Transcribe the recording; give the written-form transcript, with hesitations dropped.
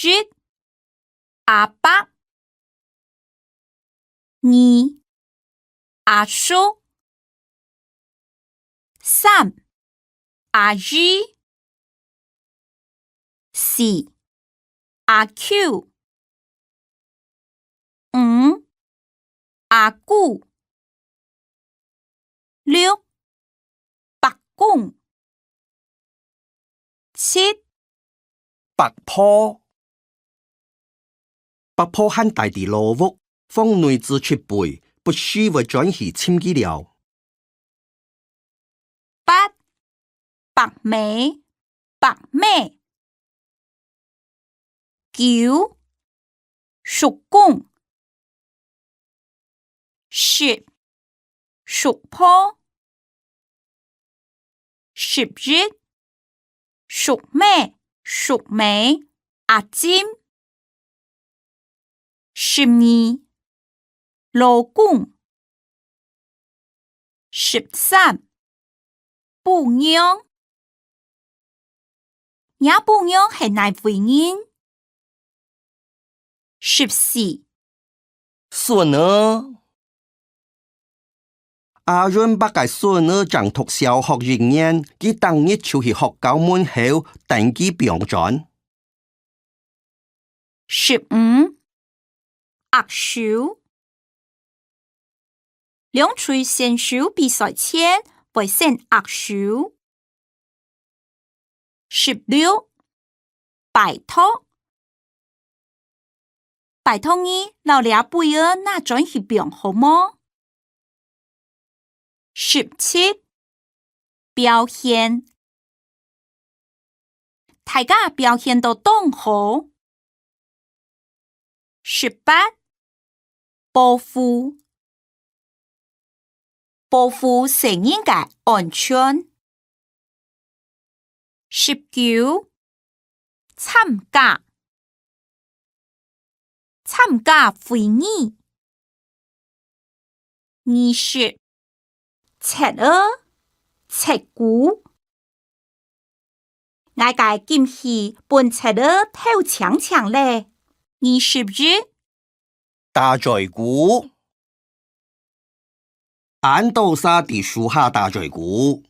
1. 阿伯 2. 阿叔 3. 阿姨 4. 阿 Q 5. 阿姑6. 伯公7. 白坡，白坡很大的老屋，放女子出辈，不需为转去簽機了。8. 白妹白妹9. 叔公10. 叔婆11. 叔妹叔妹阿尖12. 老公13. 母娘也母娘係哪位人14. 孫兒，阿潤把個孫兒將讀小學1年，佢當日就去學校門口登記標準。15. 握手兩隊選手比賽前會先握手。16. 拜託拜託你留倆背兒那轉去標好麼17. 表現大家表現到當好。18. 保護成人嘅安全。19. 參加會議20. 切鵝切菇我嘅今次本切鵝頭長長咧21. 大嘴鼓，俺都沙地樹下大嘴鼓。